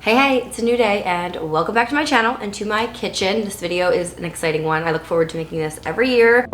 Hey, it's a new day and welcome back to my channel and to my kitchen. This video is an exciting one. I look forward to making this every year.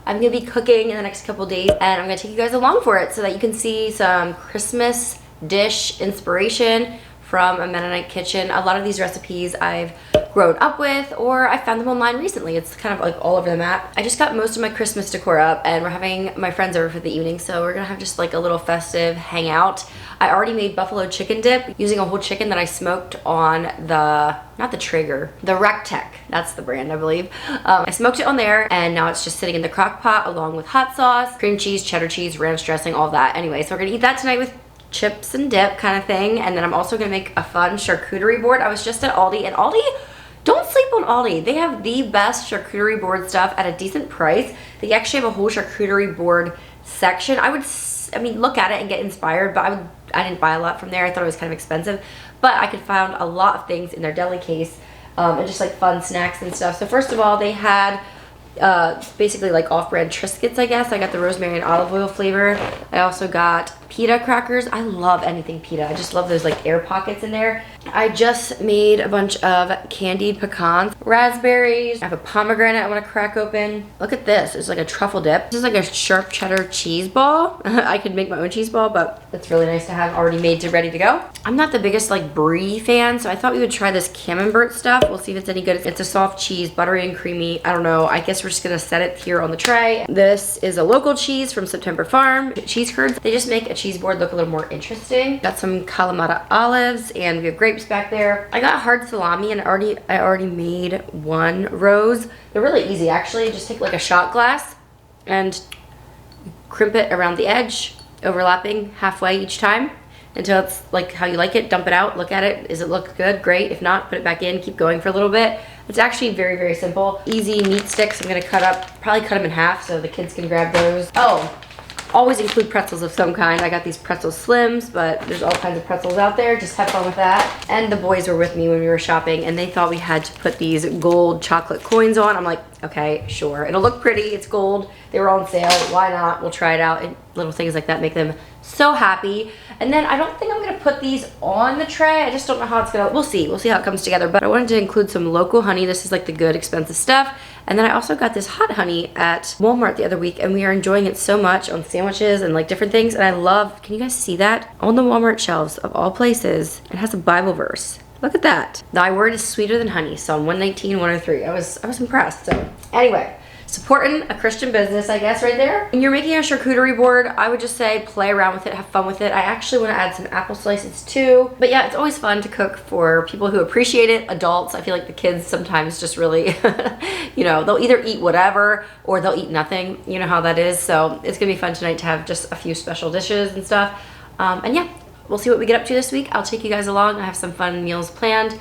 I'm gonna be cooking in the next couple days and I'm gonna take you guys along for it so that you can see some Christmas dish inspiration from a Mennonite kitchen. A lot of these recipes I've grown up with or I found them online recently. It's kind of like all over the map. I just got most of my Christmas decor up and we're having my friends over for the evening, so we're gonna have just like a little festive hangout. I already made buffalo chicken dip using a whole chicken that I smoked on the, not the Traeger, the Rectech. That's the brand, I believe. I smoked it on there and now it's just sitting in the crock pot along with hot sauce, cream cheese, cheddar cheese, ranch dressing, all that. Anyway, so we're gonna eat that tonight with chips and dip kind of thing. And then I'm also gonna make a fun charcuterie board. I was just at Aldi, and Aldi, don't sleep on Aldi. They have the best charcuterie board stuff at a decent price. They actually have a whole charcuterie board section. I mean, look at it and get inspired, but I didn't buy a lot from there. I thought it was kind of expensive, but I could find a lot of things in their deli case and just like fun snacks and stuff. So first of all, they had basically like off-brand Triscuits, I guess. I got the rosemary and olive oil flavor. I also got pita crackers. I love anything pita. I just love those like air pockets in there. I just made a bunch of candied pecans, raspberries. I have a pomegranate I want to crack open. Look at this. It's like a truffle dip. This is like a sharp cheddar cheese ball. I could make my own cheese ball, but it's really nice to have already made to ready to go. I'm not the biggest like brie fan, so I thought we would try this camembert stuff. We'll see if it's any good. It's a soft cheese, buttery and creamy. I don't know. I guess we're just gonna set it here on the tray. This is a local cheese from September Farm. Cheese curds. They just make a cheese board look a little more interesting. Got some Kalamata olives and we have grapes back there. I got hard salami and I already made one rose. They're really easy actually. Just take like a shot glass and crimp it around the edge, overlapping halfway each time until it's like how you like it. Dump it out, look at it. Does it look good? Great. If not, put it back in, keep going for a little bit. It's actually very, very simple. Easy meat sticks. I'm gonna probably cut them in half so the kids can grab those. Oh, always include pretzels of some kind. I got these pretzel slims, but there's all kinds of pretzels out there. Just have fun with that. And the boys were with me when we were shopping and they thought we had to put these gold chocolate coins on. I'm like, okay, sure. It'll look pretty, it's gold. They were on sale, why not? We'll try it out. And little things like that make them so happy. And then I don't think I'm gonna put these on the tray. I just don't know how it's gonna, we'll see how it comes together. But I wanted to include some local honey. This is like the good expensive stuff. And then I also got this hot honey at Walmart the other week and we are enjoying it so much on sandwiches and like different things. And I love, can you guys see that? On the Walmart shelves of all places, it has a Bible verse. Look at that. Thy word is sweeter than honey. Psalm 119, 103. I was impressed. So anyway, supporting a Christian business, I guess, right there. When you're making a charcuterie board, I would just say play around with it, have fun with it. I actually want to add some apple slices too. But yeah, it's always fun to cook for people who appreciate it, adults. I feel like the kids sometimes just really, you know, they'll either eat whatever or they'll eat nothing. You know how that is. So it's gonna be fun tonight to have just a few special dishes and stuff. And yeah, we'll see what we get up to this week. I'll take you guys along. I have some fun meals planned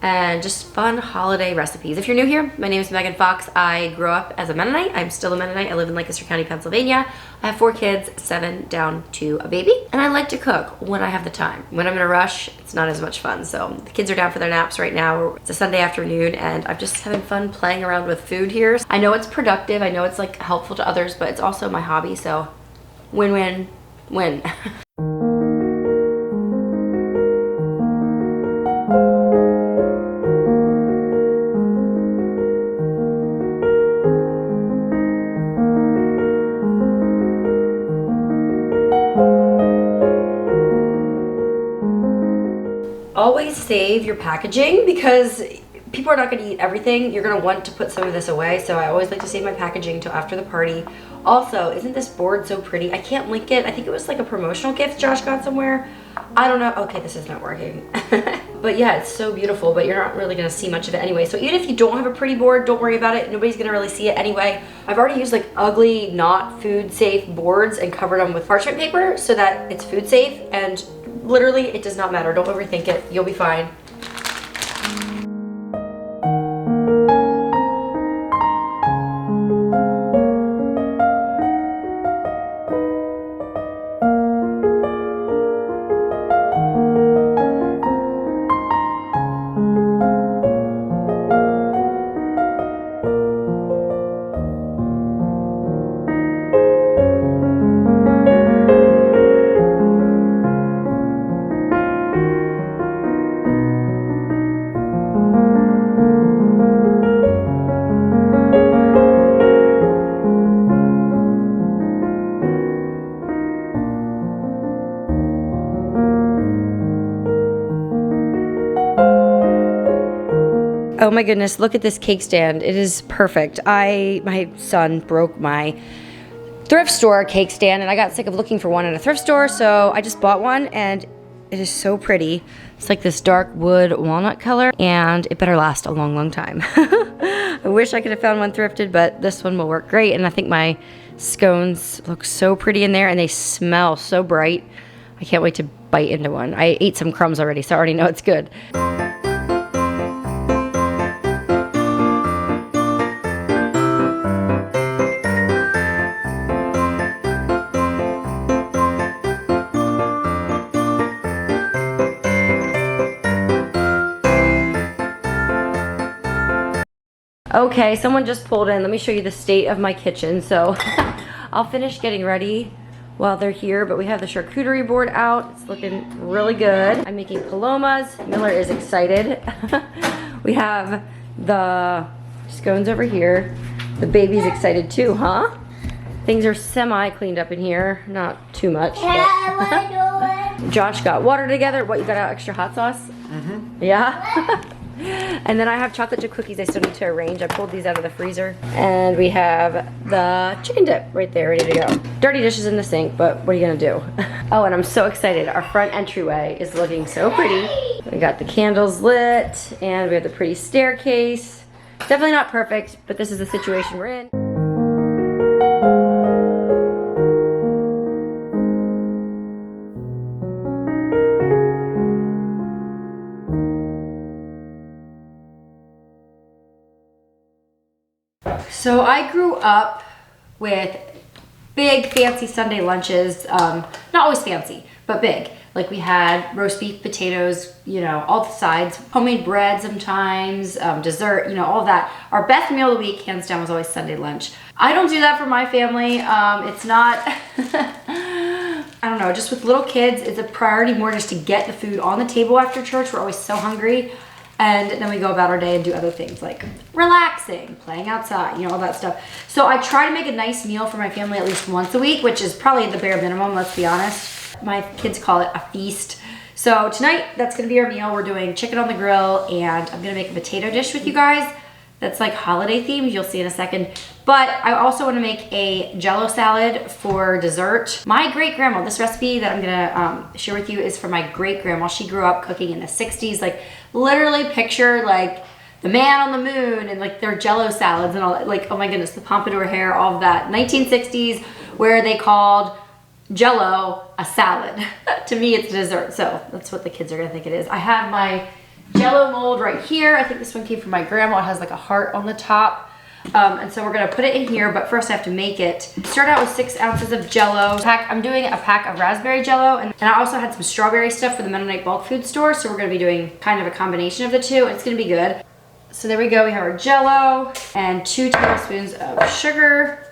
and just fun holiday recipes. If you're new here, my name is Megan Fox. I grew up as a Mennonite. I'm still a Mennonite. I live in Lancaster County, Pennsylvania. I have 4 kids, 7 down to a baby. And I like to cook when I have the time. When I'm in a rush, it's not as much fun. So the kids are down for their naps right now. It's a Sunday afternoon and I'm just having fun playing around with food here. I know it's productive. I know it's like helpful to others, but it's also my hobby. So win-win, win. Always save your packaging because people are not going to eat everything. You're going to want to put some of this away, so I always like to save my packaging till after the party. Also, isn't this board so pretty? I can't link it. I think it was like a promotional gift Josh got somewhere. I don't know. Okay, this is not working. But yeah, it's so beautiful, but you're not really going to see much of it anyway. So even if you don't have a pretty board, don't worry about it. Nobody's going to really see it anyway. I've already used like ugly, not food safe boards and covered them with parchment paper so that it's food safe, and literally it does not matter. Don't overthink it. You'll be fine. Oh my goodness, look at this cake stand. It is perfect. My son broke my thrift store cake stand and I got sick of looking for one at a thrift store, so I just bought one and it is so pretty. It's like this dark wood walnut color and it better last a long, long time. I wish I could have found one thrifted, but this one will work great, and I think my scones look so pretty in there and they smell so bright. I can't wait to bite into one. I ate some crumbs already, so I already know it's good. Okay, someone just pulled in. Let me show you the state of my kitchen. So I'll finish getting ready while they're here, but we have the charcuterie board out. It's looking really good. I'm making palomas. Miller is excited. We have the scones over here. The baby's excited too, huh? Things are semi cleaned up in here. Not too much. Josh got water together. What, you got out extra hot sauce? Mm-hmm. Yeah? And then I have chocolate chip cookies I still need to arrange. I pulled these out of the freezer. And we have the chicken dip right there ready to go. Dirty dishes in the sink, but what are you gonna do? Oh, and I'm so excited. Our front entryway is looking so pretty. We got the candles lit and we have the pretty staircase. Definitely not perfect, but this is the situation we're in. So I grew up with big fancy Sunday lunches, not always fancy, but big. Like we had roast beef, potatoes, you know, all the sides, homemade bread sometimes, dessert, you know, all of that. Our best meal of the week, hands down, was always Sunday lunch. I don't do that for my family. It's not, I don't know, just with little kids, it's a priority more just to get the food on the table after church. We're always so hungry. And then we go about our day and do other things like relaxing, playing outside, you know, all that stuff. So I try to make a nice meal for my family at least once a week, which is probably the bare minimum, let's be honest. My kids call it a feast. So tonight, that's gonna be our meal. We're doing chicken on the grill, and I'm gonna make a potato dish with you guys that's like holiday themed, you'll see in a second. But I also wanna make a Jello salad for dessert. My great grandma, this recipe that I'm gonna share with you is from my great grandma. She grew up cooking in the 60s, like literally picture like the man on the moon and like their Jello salads and all that. Like, oh my goodness, the pompadour hair, all of that. 1960s, where they called Jello a salad. To me, it's dessert, so that's what the kids are gonna think it is. I have my Jello mold right here. I think this one came from my grandma. It has like a heart on the top. And so we're gonna put it in here, but first I have to make it. Start out with 6 ounces of Jello. I'm doing a pack of raspberry Jello, and I also had some strawberry stuff for the Mennonite bulk food store, so we're gonna be doing kind of a combination of the two. It's gonna be good. So there we go, we have our Jello and 2 tablespoons of sugar,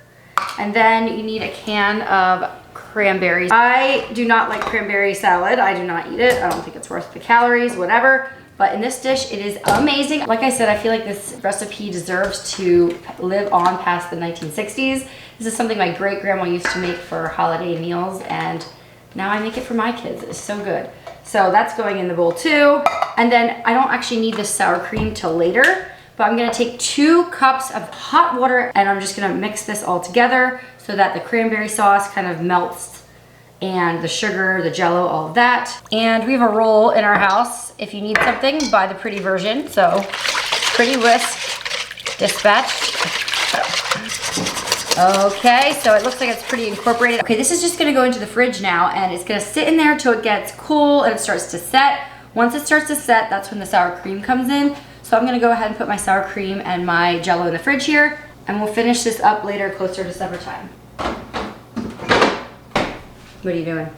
and then you need a can of cranberries. I do not like cranberry salad. I do not eat it. I don't think it's worth the calories, whatever. But in this dish, it is amazing. Like I said, I feel like this recipe deserves to live on past the 1960s. This is something my great grandma used to make for holiday meals, and now I make it for my kids. It's so good. So that's going in the bowl too. And then I don't actually need this sour cream till later, but I'm gonna take 2 cups of hot water and I'm just gonna mix this all together so that the cranberry sauce kind of melts, and the sugar, the Jello, all of that. And we have a roll in our house. If you need something, buy the pretty version. So, Pretty Whisk dispatched. Okay, so it looks like it's pretty incorporated. Okay, this is just gonna go into the fridge now, and it's gonna sit in there till it gets cool and it starts to set. Once it starts to set, that's when the sour cream comes in. So I'm gonna go ahead and put my sour cream and my Jello in the fridge here, and we'll finish this up later closer to supper time. What are you doing?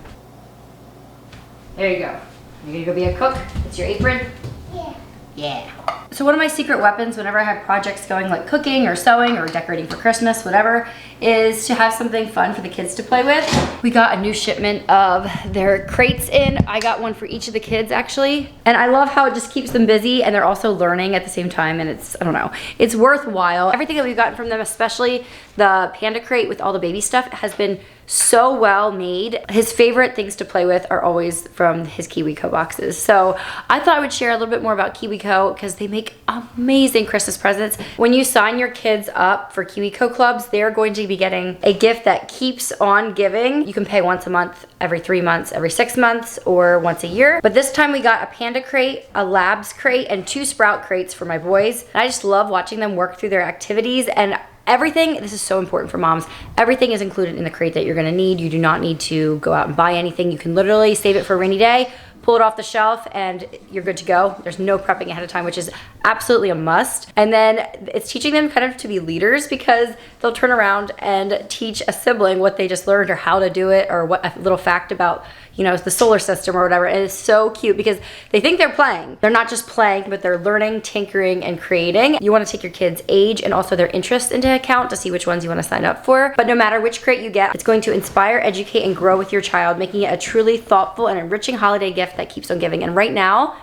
There you go. You're gonna go be a cook? It's your apron? Yeah. Yeah. So one of my secret weapons whenever I have projects going like cooking or sewing or decorating for Christmas, whatever, is to have something fun for the kids to play with. We got a new shipment of their crates in. I got one for each of the kids actually. And I love how it just keeps them busy and they're also learning at the same time, and it's, I don't know, it's worthwhile. Everything that we've gotten from them, especially the panda crate with all the baby stuff, has been so well made. His favorite things to play with are always from his KiwiCo boxes. So I thought I would share a little bit more about KiwiCo because they make make amazing Christmas presents. When you sign your kids up for KiwiCo clubs, they're going to be getting a gift that keeps on giving. You can pay once a month, every 3 months, every 6 months, or once a year. But this time we got a Panda crate, a Labs crate, and 2 Sprout crates for my boys. And I just love watching them work through their activities, and everything, this is so important for moms, everything is included in the crate that you're gonna need. You do not need to go out and buy anything. You can literally save it for a rainy day, pull it off the shelf, and you're good to go. There's no prepping ahead of time, which is absolutely a must. And then it's teaching them kind of to be leaders, because they'll turn around and teach a sibling what they just learned or how to do it, or what a little fact about, you know, the solar system or whatever. And it's so cute because they think they're playing. They're not just playing, but they're learning, tinkering, and creating. You want to take your kids' age and also their interests into account to see which ones you want to sign up for. But no matter which crate you get, it's going to inspire, educate, and grow with your child, making it a truly thoughtful and enriching holiday gift that keeps on giving. And right now,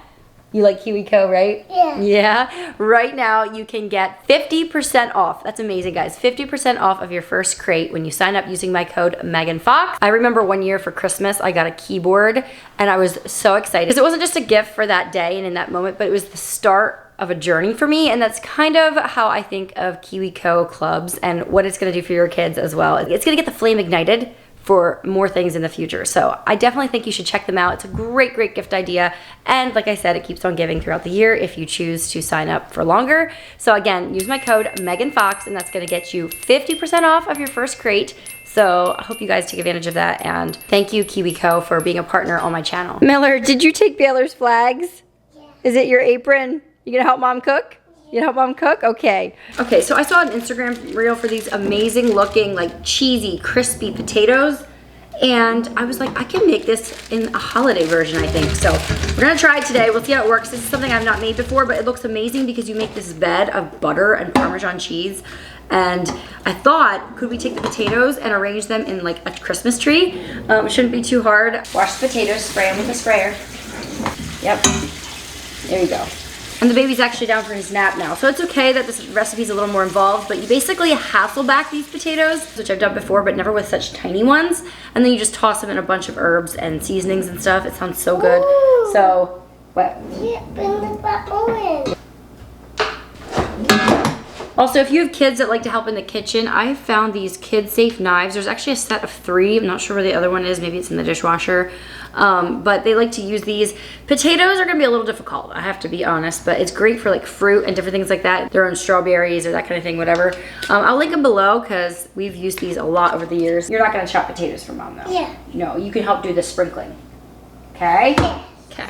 you like KiwiCo, right? Yeah. Yeah. Right now, you can get 50% off. That's amazing, guys. 50% off of your first crate when you sign up using my code meganfox. I remember one year for Christmas, I got a keyboard, and I was so excited. Because it wasn't just a gift for that day and in that moment, but it was the start of a journey for me. And that's kind of how I think of KiwiCo clubs and what it's going to do for your kids as well. It's going to get the flame ignited for more things in the future. So I definitely think you should check them out. It's a great, great gift idea. And like I said, it keeps on giving throughout the year if you choose to sign up for longer. So again, use my code meganfox, and that's gonna get you 50% off of your first crate. So I hope you guys take advantage of that. And thank you, KiwiCo, for being a partner on my channel. Miller, did you take Baylor's flags? Yeah. Is it your apron? You gonna help mom cook? You help mom cook? Okay. Okay, so I saw an Instagram reel for these amazing looking, like cheesy, crispy potatoes. And I was like, I can make this in a holiday version, I think. So we're gonna try it today. We'll see how it works. This is something I've not made before, but it looks amazing because you make this bed of butter and Parmesan cheese. And I thought, could we take the potatoes and arrange them in like a Christmas tree? It shouldn't be too hard. Wash the potatoes, spray them with a sprayer. Yep, there you go. And the baby's actually down for his nap now. So it's okay that this recipe's a little more involved, but you basically Hasselback these potatoes, which I've done before, but never with such tiny ones. And then you just toss them in a bunch of herbs and seasonings and stuff. It sounds so good. Ooh. So, what? Yeah, bring the bottle in. Also, if you have kids that like to help in the kitchen, I found these kid-safe knives. There's actually a set of 3. I'm not sure where the other one is. Maybe it's in the dishwasher. But they like to use these. Potatoes are gonna be a little difficult, I have to be honest, but it's great for like fruit and different things like that. Their own strawberries or that kind of thing, whatever. I'll link them below because we've used these a lot over the years. You're not gonna chop potatoes for mom though. Yeah. No, you can help do the sprinkling. Okay? Yeah. Okay.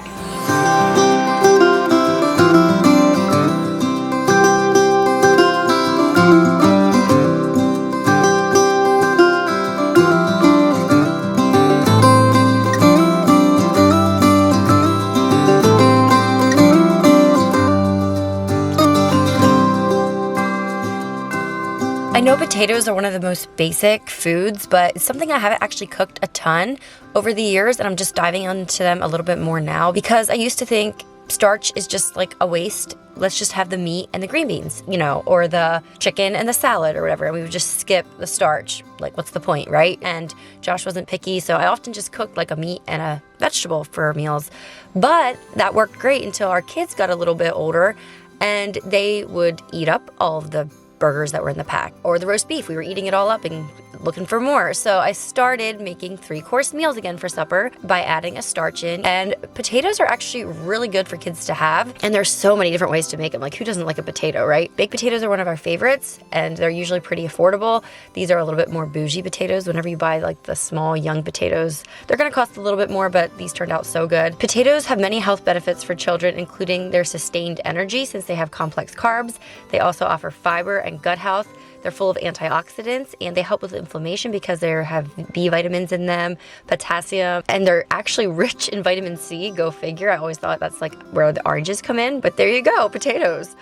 I know potatoes are one of the most basic foods, but it's something I haven't actually cooked a ton over the years, and I'm just diving into them a little bit more now because I used to think starch is just like a waste. Let's just have the meat and the green beans, you know, or the chicken and the salad or whatever, and we would just skip the starch. Like, what's the point, right? And Josh wasn't picky, so I often just cooked like a meat and a vegetable for meals. But that worked great until our kids got a little bit older, and they would eat up all of the burgers that were in the pack or the roast beef. We were eating it all up and looking for more. So I started making 3-course meals again for supper by adding a starch in. And potatoes are actually really good for kids to have. And there's so many different ways to make them. Like, who doesn't like a potato, right? Baked potatoes are one of our favorites, and they're usually pretty affordable. These are a little bit more bougie potatoes. Whenever you buy like the small young potatoes, they're gonna cost a little bit more, but these turned out so good. Potatoes have many health benefits for children, including their sustained energy since they have complex carbs. They also offer fiber and gut health. They're full of antioxidants, and they help with inflammation because they have B vitamins in them, potassium, and they're actually rich in vitamin C. Go figure. I always thought that's like where the oranges come in, but there you go, potatoes.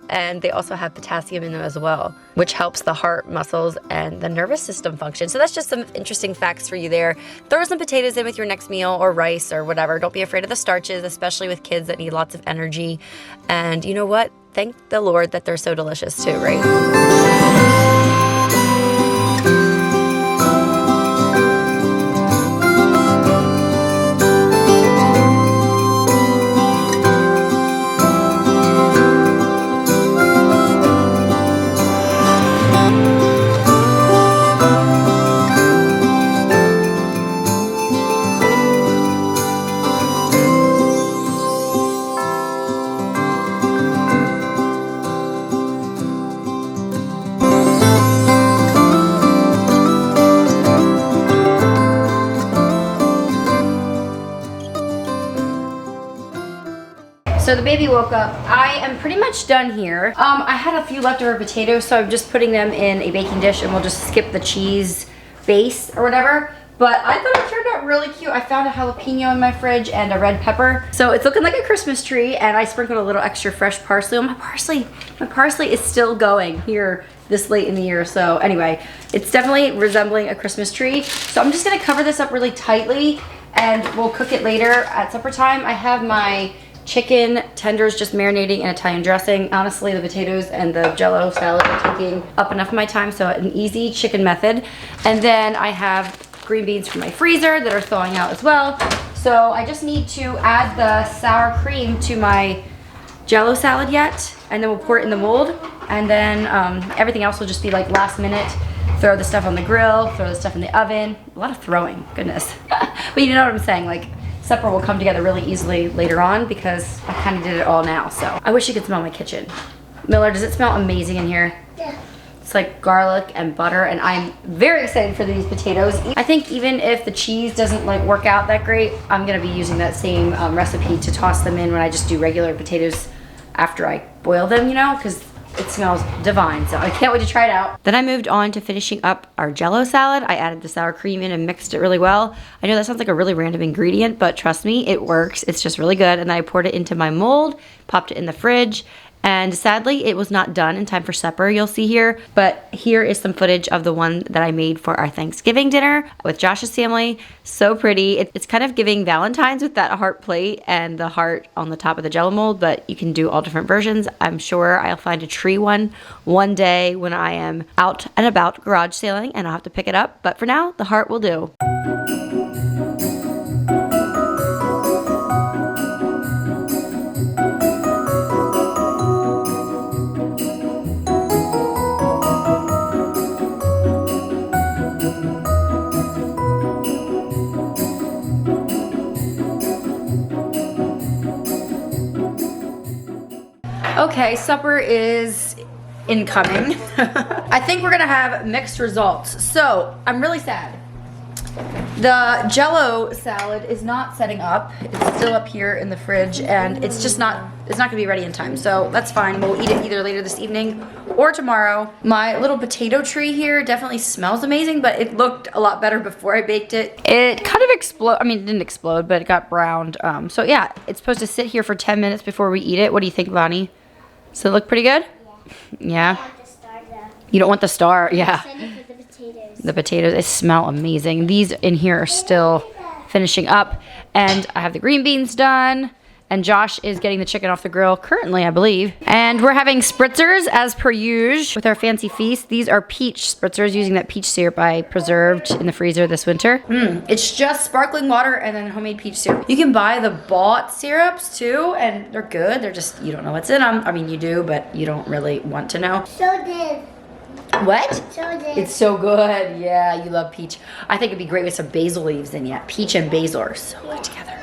And they also have potassium in them as well, which helps the heart, muscles, and the nervous system function. So that's just some interesting facts for you there. Throw some potatoes in with your next meal or rice or whatever. Don't be afraid of the starches, especially with kids that need lots of energy. And you know what? Thank the Lord that they're so delicious too, right? so the baby woke up. I am pretty much done here. I had a few leftover potatoes, so I'm just putting them in a baking dish and we'll just skip the cheese base or whatever. But I thought it turned out really cute. I found a jalapeno in my fridge and a red pepper. So it's looking like a Christmas tree, and I sprinkled a little extra fresh parsley. Oh, my parsley is still going here this late in the year. So anyway, it's definitely resembling a Christmas tree. So I'm just gonna cover this up really tightly and we'll cook it later at supper time. I have my chicken tenders just marinating in Italian dressing. Honestly, the potatoes and the Jello salad are taking up enough of my time, so an easy chicken method. And then I have green beans from my freezer that are thawing out as well. So I just need to add the sour cream to my Jello salad yet, and then we'll pour it in the mold. And then everything else will just be like last minute. Throw the stuff on the grill, throw the stuff in the oven. A lot of throwing, goodness. But you know what I'm saying, like supper will come together really easily later on because I kind of did it all now. So I wish you could smell my kitchen. Miller, does it smell amazing in here? Yeah. It's like garlic and butter, and I'm very excited for these potatoes. I think even if the cheese doesn't like work out that great, I'm gonna be using that same recipe to toss them in when I just do regular potatoes after I boil them, you know, because it smells divine. So I can't wait to try it out. Then I moved on to finishing up our Jello salad. I added the sour cream in and mixed it really well. I know that sounds like a really random ingredient, but trust me, it works. It's just really good. And then I poured it into my mold, popped it in the fridge, and sadly, it was not done in time for supper, you'll see here. But here is some footage of the one that I made for our Thanksgiving dinner with Josh's family. So pretty. It's kind of giving Valentine's with that heart plate and the heart on the top of the Jello mold, but you can do all different versions. I'm sure I'll find a tree one day when I am out and about garage sailing, and I'll have to pick it up. But for now, the heart will do. Okay, supper is incoming. I think we're gonna have mixed results. So I'm really sad. The Jello salad is not setting up. It's still up here in the fridge, and it's not gonna be ready in time. So that's fine. We'll eat it either later this evening or tomorrow. My little potato tree here definitely smells amazing, but it looked a lot better before I baked it. It kind of exploded. I mean, it didn't explode, but it got browned. So yeah, it's supposed to sit here for 10 minutes before we eat it. What do you think, Evonnie? Does it look pretty good? Yeah. I want the star though. You don't want the star? Yeah. Send it for the potatoes. The potatoes, they smell amazing. These in here are still finishing up. And I have the green beans done. And Josh is getting the chicken off the grill currently, I believe. And we're having spritzers as per usual with our fancy feast. These are peach spritzers using that peach syrup I preserved in the freezer this winter. It's just sparkling water and then homemade peach syrup. You can buy the bought syrups too, and they're good. They're just, you don't know what's in them. I mean, you do, but you don't really want to know. So did. What? So did. It's so good. Yeah, you love peach. I think it'd be great with some basil leaves in it. Peach and basil are so good together.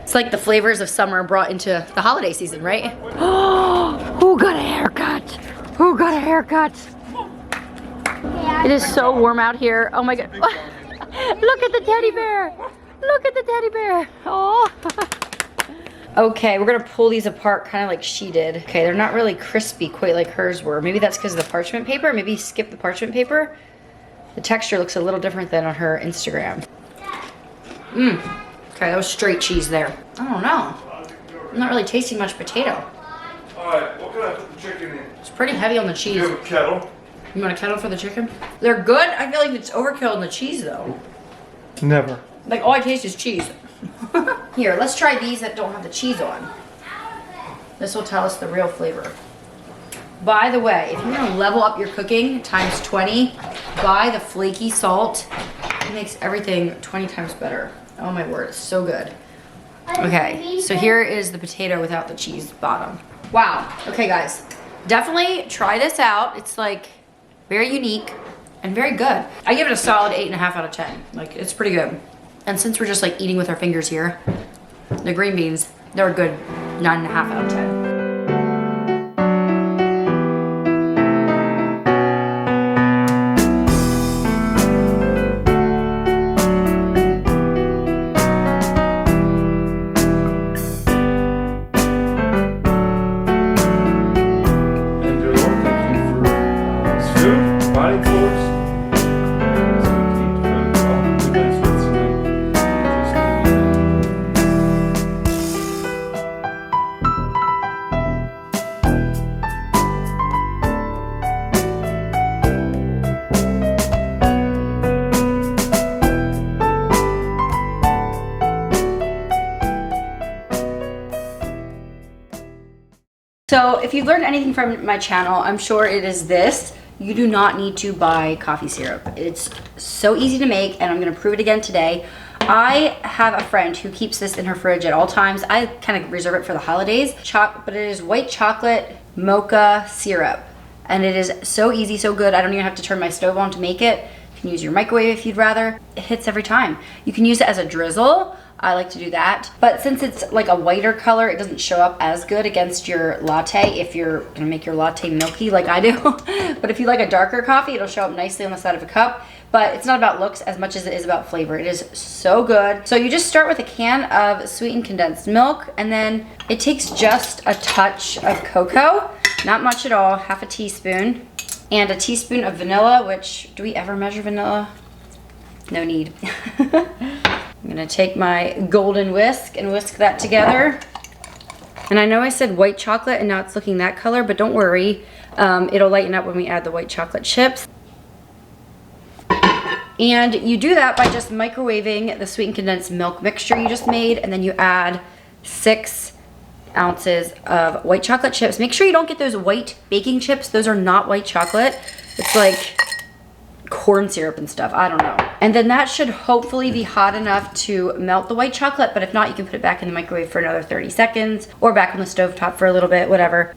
It's like the flavors of summer brought into the holiday season, right? Oh, who got a haircut? Who got a haircut? It is so warm out here. Oh my God. Look at the teddy bear. Look at the teddy bear. Oh. Okay, we're gonna pull these apart kind of like she did. Okay, they're not really crispy quite like hers were. Maybe that's because of the parchment paper. Maybe skip the parchment paper. The texture looks a little different than on her Instagram. Okay, that was straight cheese there. I don't know. I'm not really tasting much potato. Alright, what can I put the chicken in? It's pretty heavy on the cheese. You have a kettle? You want a kettle for the chicken? They're good. I feel like it's overkill on the cheese though. Never. Like all I taste is cheese. Here, let's try these that don't have the cheese on. This will tell us the real flavor. By the way, if you're gonna level up your cooking times 20, buy the flaky salt. It makes everything 20 times better. Oh my word, it's so good. Okay, so here is the potato without the cheese bottom. Wow, okay guys, definitely try this out. It's like very unique and very good. I give it a solid 8.5 out of 10. Like, it's pretty good. And since we're just like eating with our fingers here, the green beans, they're a good 9.5 out of 10. So if you've learned anything from my channel, I'm sure it is this. You do not need to buy coffee syrup. It's so easy to make, and I'm gonna prove it again today. I have a friend who keeps this in her fridge at all times. I kind of reserve it for the holidays. But it is white chocolate mocha syrup. And it is so easy, so good. I don't even have to turn my stove on to make it. You can use your microwave if you'd rather. It hits every time. You can use it as a drizzle. I like to do that. But since it's like a whiter color, it doesn't show up as good against your latte if you're gonna make your latte milky like I do. But if you like a darker coffee, it'll show up nicely on the side of a cup. But it's not about looks as much as it is about flavor. It is so good. So you just start with a can of sweetened condensed milk, and then it takes just a touch of cocoa, not much at all, half a teaspoon, and a teaspoon of vanilla, which, do we ever measure vanilla? No need. I'm gonna take my golden whisk and whisk that together. And I know I said white chocolate and now it's looking that color, but don't worry. It'll lighten up when we add the white chocolate chips. And you do that by just microwaving the sweetened condensed milk mixture you just made, and then you add 6 ounces of white chocolate chips. Make sure you don't get those white baking chips. Those are not white chocolate. It's like corn syrup and stuff. I don't know. And then that should hopefully be hot enough to melt the white chocolate, but if not, you can put it back in the microwave for another 30 seconds or back on the stovetop for a little bit, whatever.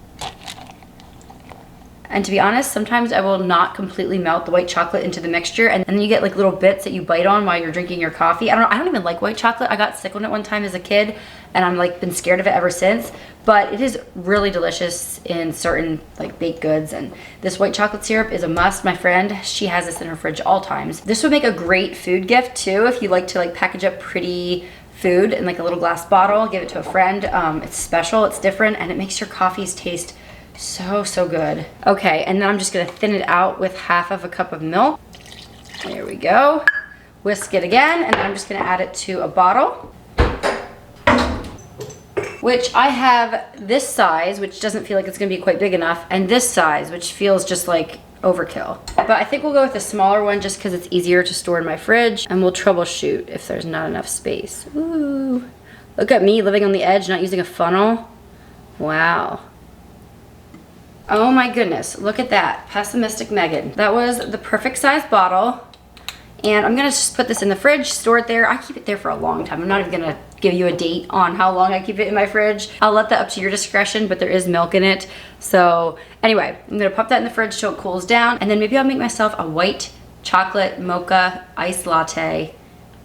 And to be honest, sometimes I will not completely melt the white chocolate into the mixture, and then you get like little bits that you bite on while you're drinking your coffee. I don't know, I don't even like white chocolate. I got sick on it one time as a kid, and I'm like been scared of it ever since. But it is really delicious in certain like baked goods, and this white chocolate syrup is a must. My friend, she has this in her fridge all times. This would make a great food gift too if you like to like package up pretty food in like a little glass bottle, give it to a friend. It's special, it's different, and it makes your coffees taste so good. Okay, and then I'm just gonna thin it out with half of a cup of milk. There we go. Whisk it again, and then I'm just gonna add it to a bottle, which I have this size, which doesn't feel like it's gonna be quite big enough, and this size, which feels just like overkill. But I think we'll go with the smaller one just because it's easier to store in my fridge, and we'll troubleshoot if there's not enough space. Ooh, look at me living on the edge, not using a funnel. Wow. Oh my goodness, look at that. Pessimistic Megan. That was the perfect size bottle. And I'm gonna just put this in the fridge, store it there. I keep it there for a long time. I'm not even gonna give you a date on how long I keep it in my fridge. I'll let that up to your discretion, but there is milk in it. So anyway, I'm gonna pop that in the fridge till it cools down, and then maybe I'll make myself a white chocolate mocha iced latte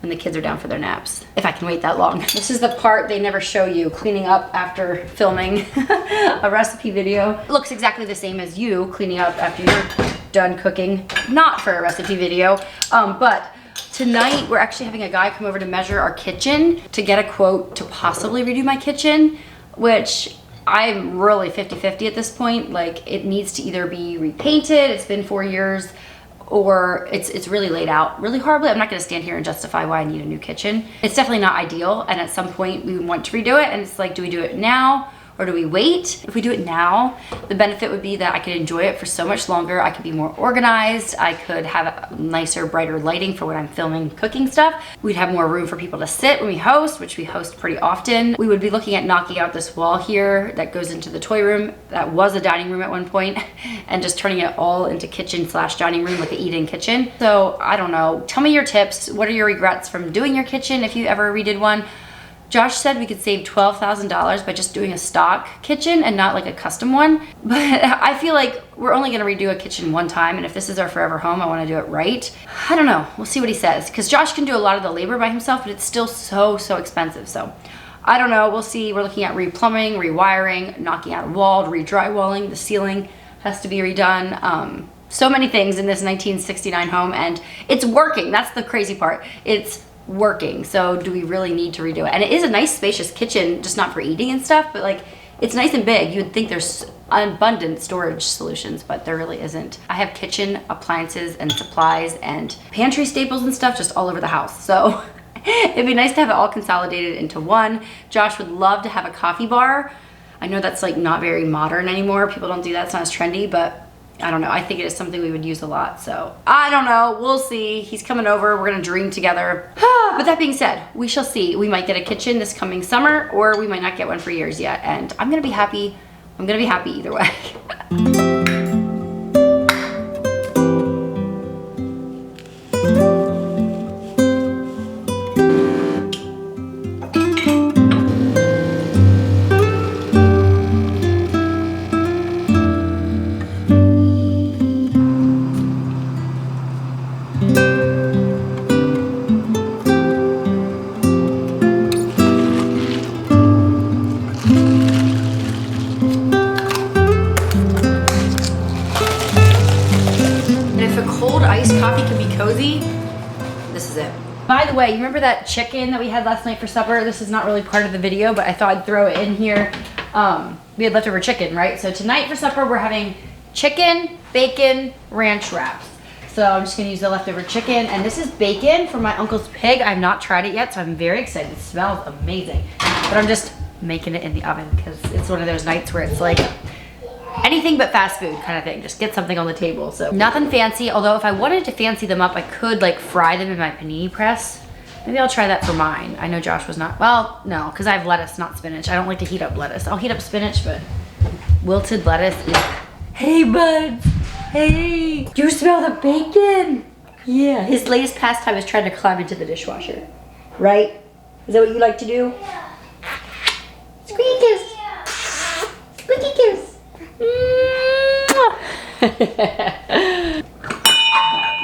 when the kids are down for their naps, if I can wait that long. This is the part they never show you, cleaning up after filming a recipe video. It looks exactly the same as you cleaning up after you're done cooking, not for a recipe video. But tonight we're actually having a guy come over to measure our kitchen to get a quote to possibly redo my kitchen, which I'm really 50-50 at this point. Like, it needs to either be repainted, it's been 4 years, or it's really laid out really horribly. I'm not gonna stand here and justify why I need a new kitchen. It's definitely not ideal, and at some point we want to redo it, and it's like, do we do it now or do we wait? If we do it now, the benefit would be that I could enjoy it for so much longer. I could be more organized. I could have nicer, brighter lighting for when I'm filming cooking stuff. We'd have more room for people to sit when we host, which we host pretty often. We would be looking at knocking out this wall here that goes into the toy room that was a dining room at one point, and just turning it all into kitchen / dining room, like an eat-in kitchen. So I don't know, tell me your tips. What are your regrets from doing your kitchen if you ever redid one? Josh said we could save $12,000 by just doing a stock kitchen and not like a custom one. But I feel like we're only gonna redo a kitchen one time, and if this is our forever home, I wanna do it right. I don't know, we'll see what he says. Because Josh can do a lot of the labor by himself, but it's still so expensive. So I don't know, we'll see. We're looking at replumbing, rewiring, knocking out a wall, re-drywalling. The ceiling has to be redone. So many things in this 1969 home, and it's working. That's the crazy part. It's working. So do we really need to redo it? And it is a nice spacious kitchen, just not for eating and stuff, but like, it's nice and big. You would think there's abundant storage solutions, but there really isn't. I have kitchen appliances and supplies and pantry staples and stuff just all over the house. So it'd be nice to have it all consolidated into one. Josh would love to have a coffee bar. I know that's like not very modern anymore. People don't do that, it's not as trendy, but I don't know. I think it is something we would use a lot. So I don't know. We'll see. He's coming over. We're going to dream together. But that being said, we shall see. We might get a kitchen this coming summer, or we might not get one for years yet. And I'm going to be happy I'm gonna be happy either way. Coffee can be cozy. This is it. By the way, you remember that chicken that we had last night for supper? This is not really part of the video, but I thought I'd throw it in here. We had leftover chicken, right? So tonight for supper, we're having chicken, bacon, ranch wraps. So I'm just gonna use the leftover chicken, and this is bacon from my uncle's pig. I've not tried it yet, so I'm very excited. It smells amazing. But I'm just making it in the oven because it's one of those nights where it's like, anything but fast food kind of thing. Just get something on the table. So nothing fancy, although if I wanted to fancy them up, I could like fry them in my panini press. Maybe I'll try that for mine. I know Josh was not, well, no, because I have lettuce, not spinach. I don't like to heat up lettuce. I'll heat up spinach, but wilted lettuce is, hey buds, hey. Do you smell the bacon? Yeah, his latest pastime is trying to climb into the dishwasher, right? Is that what you like to do? Squeaky kiss. Squeaky kiss.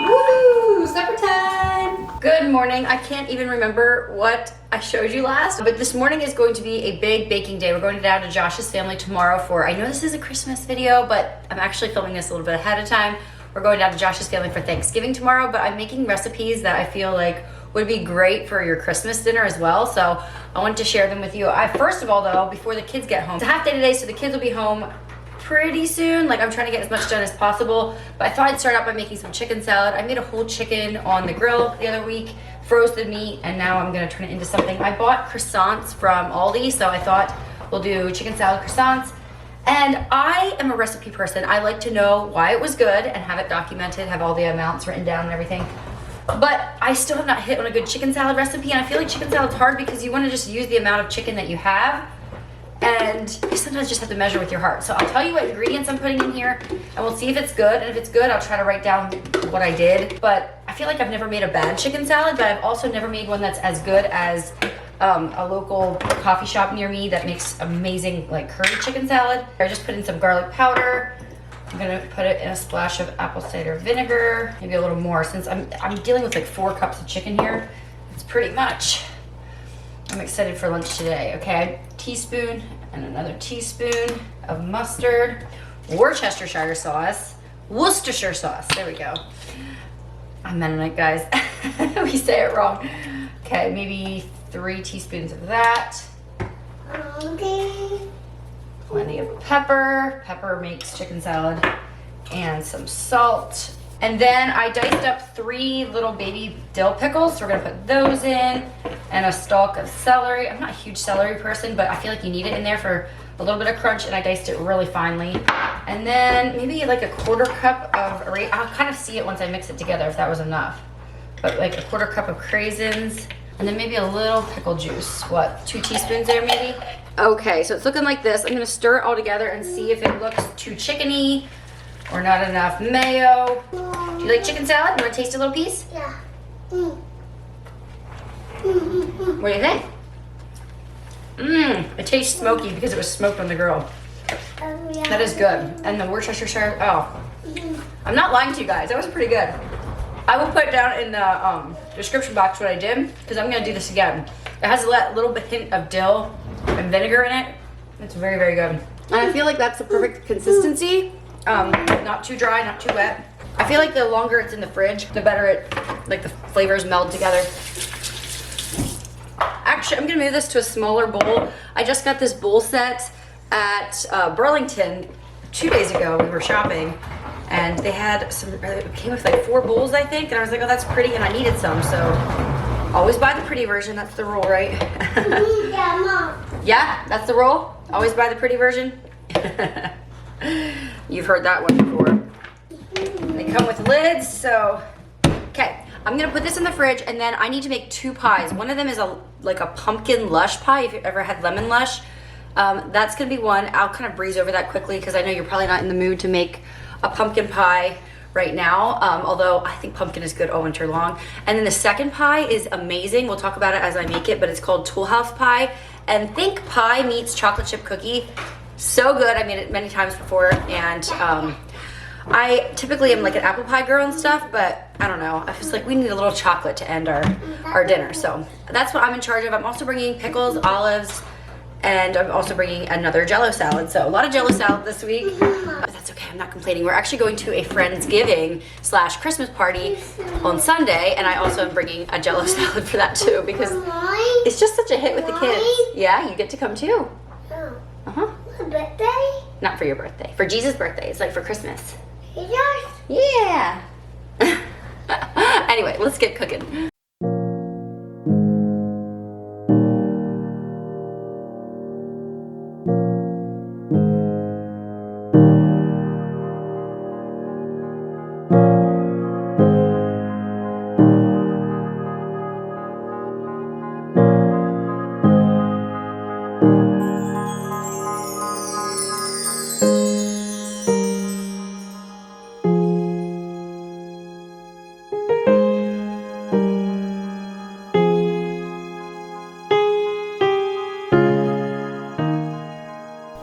Woo! Supper time! Good morning. I can't even remember what I showed you last, but this morning is going to be a big baking day. We're going down to Josh's family tomorrow for, I know this is a Christmas video, but I'm actually filming this a little bit ahead of time. We're going down to Josh's family for Thanksgiving tomorrow, but I'm making recipes that I feel like would be great for your Christmas dinner as well. So I wanted to share them with you. First of all though, before the kids get home, it's a half day today, so the kids will be home pretty soon. Like I'm trying to get as much done as possible, but I thought I'd start out by making some chicken salad. I made a whole chicken on the grill the other week, froze the meat, and now I'm gonna turn it into something. I bought croissants from Aldi, so I thought we'll do chicken salad croissants. And I am a recipe person. I like to know why it was good and have it documented, have all the amounts written down and everything. But I still have not hit on a good chicken salad recipe, and I feel like chicken salad's hard because you wanna just use the amount of chicken that you have, and you sometimes just have to measure with your heart. So I'll tell you what ingredients I'm putting in here, and we'll see if it's good. And if it's good, I'll try to write down what I did. But I feel like I've never made a bad chicken salad, but I've also never made one that's as good as a local coffee shop near me that makes amazing like curry chicken salad. I just put in some garlic powder. I'm gonna put it in a splash of apple cider vinegar, maybe a little more, since I'm dealing with like 4 cups of chicken here. It's pretty much. I'm excited for lunch today. Okay, teaspoon and another teaspoon of mustard, Worcestershire sauce, Worcestershire sauce. There we go. I'm Mennonite, guys. We say it wrong. Okay, maybe 3 teaspoons of that. Okay. Plenty of pepper. Pepper makes chicken salad. And some salt. And then I diced up 3 little baby dill pickles. So we're gonna put those in. And a stalk of celery. I'm not a huge celery person, but I feel like you need it in there for a little bit of crunch, and I diced it really finely. And then maybe like a 1/4 cup of, I'll kind of see it once I mix it together if that was enough. But like a 1/4 cup of Craisins. And then maybe a little pickle juice. What, 2 teaspoons there maybe? Okay, so it's looking like this. I'm gonna stir it all together and see if it looks too chickeny or not enough mayo. Do you like chicken salad? You wanna taste a little piece? Yeah. What do you think? It tastes smoky because it was smoked on the grill. That is good. And the Worcestershire, oh. I'm not lying to you guys, that was pretty good. I will put down in the description box what I did, because I'm gonna do this again. It has a little bit hint of dill and vinegar in it. It's very, very good. And I feel like that's the perfect consistency. Not too dry, not too wet. I feel like the longer it's in the fridge, the better it, like the flavors meld together. Actually, I'm gonna move this to a smaller bowl. I just got this bowl set at Burlington 2 days ago. We were shopping, and they had some, it came with like 4 bowls, I think, and I was like, oh, that's pretty, and I needed some, so always buy the pretty version. That's the rule, right? Yeah, Mom. Yeah, that's the rule? Always buy the pretty version? You've heard that one before. They come with lids, so, okay. I'm gonna put this in the fridge, and then I need to make 2 pies. One of them is like a pumpkin lush pie, if you've ever had lemon lush. That's gonna be one. I'll kind of breeze over that quickly because I know you're probably not in the mood to make a pumpkin pie right now, although I think pumpkin is good all winter long. And then the second pie is amazing. We'll talk about it as I make it, but it's called Tool House Pie. And think pie meets chocolate chip cookie. So good. I made it many times before, and I typically am like an apple pie girl and stuff, but I don't know. I was like, we need a little chocolate to end our dinner. So that's what I'm in charge of. I'm also bringing pickles, olives, and I'm also bringing another Jello salad. So a lot of Jello salad this week. But that's okay, I'm not complaining. We're actually going to a Friendsgiving / Christmas party on Sunday, and I also am bringing a Jello salad for that too because it's just such a hit with the kids. Yeah, you get to come too. Uh-huh. My birthday? Not for your birthday. For Jesus' birthday. It's like for Christmas. Is yours? Yeah. Anyway, let's get cooking.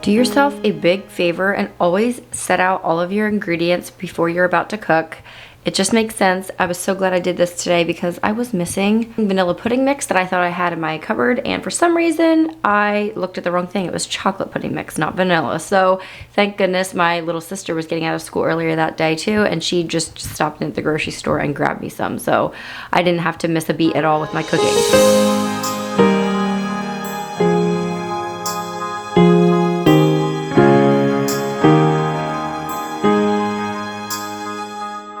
Do yourself a big favor and always set out all of your ingredients before you're about to cook. It just makes sense. I was so glad I did this today because I was missing vanilla pudding mix that I thought I had in my cupboard, and for some reason I looked at the wrong thing. It was chocolate pudding mix, not vanilla. So thank goodness my little sister was getting out of school earlier that day too, and she just stopped in at the grocery store and grabbed me some. So I didn't have to miss a beat at all with my cooking.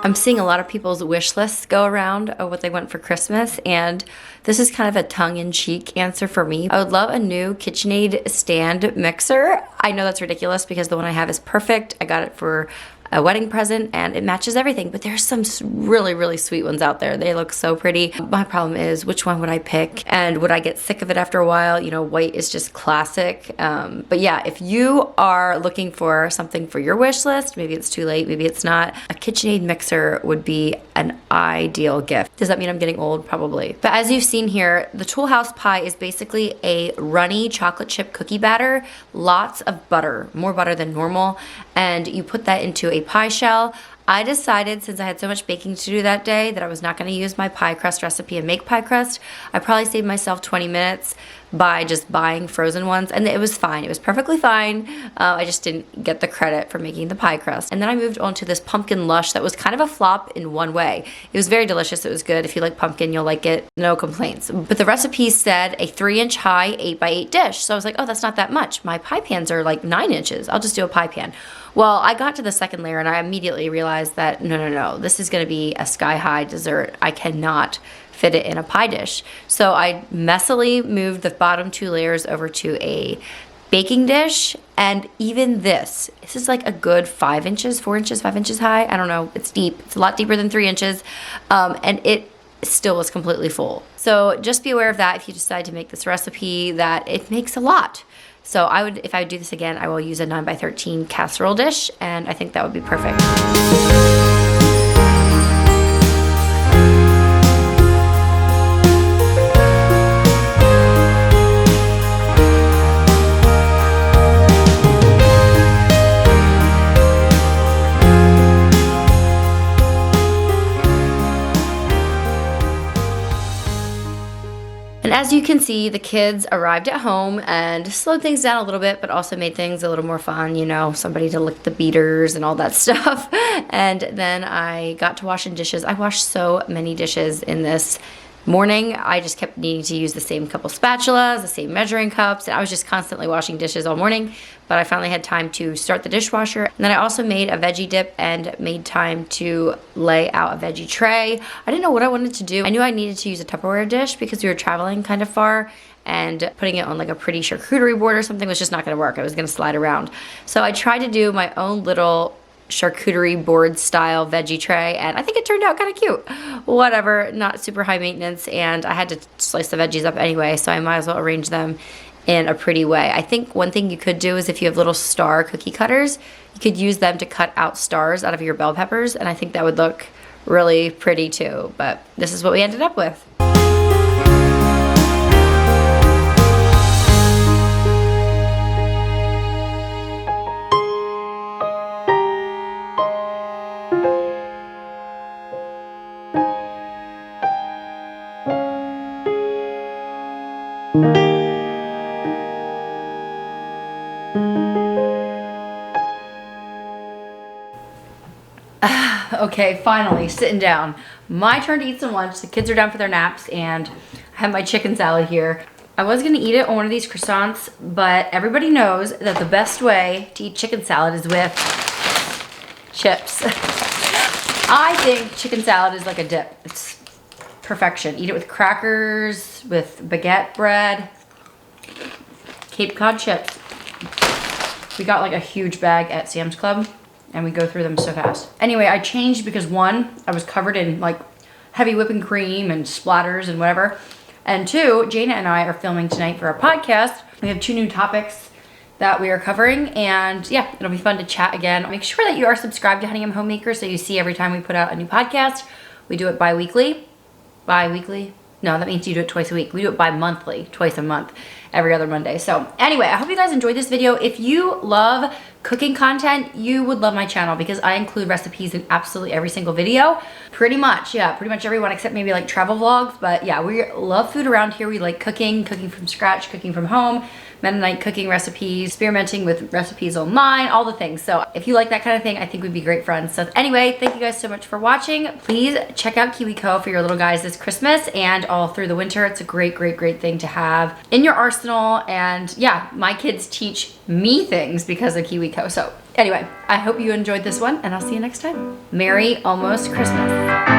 I'm seeing a lot of people's wish lists go around of what they want for Christmas, and this is kind of a tongue-in-cheek answer for me. I would love a new KitchenAid stand mixer. I know that's ridiculous because the one I have is perfect. I got it for a wedding present and it matches everything, but there's some really sweet ones out there. They look so pretty. My problem is, which one would I pick, and would I get sick of it after a while? You know, white is just classic. But yeah, if you are looking for something for your wish list, maybe it's too late, maybe it's not, a KitchenAid mixer would be an ideal gift. Does that mean I'm getting old? Probably. But as you've seen here, the Tool House Pie is basically a runny chocolate chip cookie batter, lots of butter, more butter than normal, and you put that into a pie shell. I decided, since I had so much baking to do that day, that I was not going to use my pie crust recipe and make pie crust. I probably saved myself 20 minutes by just buying frozen ones, and it was fine. It was perfectly fine. I just didn't get the credit for making the pie crust. And then I moved on to this pumpkin lush that was kind of a flop in one way. It was very delicious. It was good. If you like pumpkin, you'll like it. No complaints. But the recipe said a 3-inch high 8x8 dish. So I was like, oh, that's not that much. My pie pans are like 9 inches. I'll just do a pie pan. Well, I got to the second layer and I immediately realized that no, this is gonna be a sky-high dessert. I cannot fit it in a pie dish. So I messily moved the bottom 2 layers over to a baking dish, and even this is like a good 5 inches, 4 inches, 5 inches high. I don't know, it's deep. It's a lot deeper than 3 inches, and it still was completely full. So just be aware of that if you decide to make this recipe, that it makes a lot. So I would, if I would do this again, I will use a 9x13 casserole dish, and I think that would be perfect. And as you can see, the kids arrived at home and slowed things down a little bit, but also made things a little more fun, you know, somebody to lick the beaters and all that stuff. And then I got to washing dishes. I washed so many dishes in this morning. I just kept needing to use the same couple spatulas, the same measuring cups, and I was just constantly washing dishes all morning, but I finally had time to start the dishwasher. And then I also made a veggie dip and made time to lay out a veggie tray. I didn't know what I wanted to do. I knew I needed to use a Tupperware dish because we were traveling kind of far, and putting it on like a pretty charcuterie board or something was just not gonna work. It was gonna slide around. So I tried to do my own little charcuterie board style veggie tray, and I think it turned out kind of cute. Whatever, not super high maintenance, and I had to slice the veggies up anyway, so I might as well arrange them in a pretty way. I think one thing you could do is if you have little star cookie cutters, you could use them to cut out stars out of your bell peppers, and I think that would look really pretty too. But this is what we ended up with. Okay, finally, sitting down. My turn to eat some lunch. The kids are down for their naps, and I have my chicken salad here. I was gonna eat it on one of these croissants, but everybody knows that the best way to eat chicken salad is with chips. I think chicken salad is like a dip. It's perfection. Eat it with crackers, with baguette bread, Cape Cod chips. We got like a huge bag at Sam's Club, and we go through them so fast. Anyway, I changed because one, I was covered in like heavy whipping cream and splatters and whatever. And two, Jana and I are filming tonight for our podcast. We have 2 new topics that we are covering, and yeah, it'll be fun to chat again. Make sure that you are subscribed to Honey I'm Homemaker so you see every time we put out a new podcast. We do it bi-weekly. Bi-weekly? No, that means you do it twice a week. We do it bi-monthly, twice a month, every other Monday. So anyway, I hope you guys enjoyed this video. If you love cooking content, you would love my channel because I include recipes in absolutely every single video. Pretty much, yeah, pretty much everyone except maybe like travel vlogs. But yeah, we love food around here. We like cooking from scratch, cooking from home, Mennonite cooking recipes, experimenting with recipes online, all the things. So if you like that kind of thing, I think we'd be great friends. So anyway, thank you guys so much for watching. Please check out KiwiCo for your little guys this Christmas and all through the winter. It's a great, great, great thing to have in your arsenal. And yeah, my kids teach me things because of KiwiCo. So anyway, I hope you enjoyed this one, and I'll see you next time. Merry almost Christmas.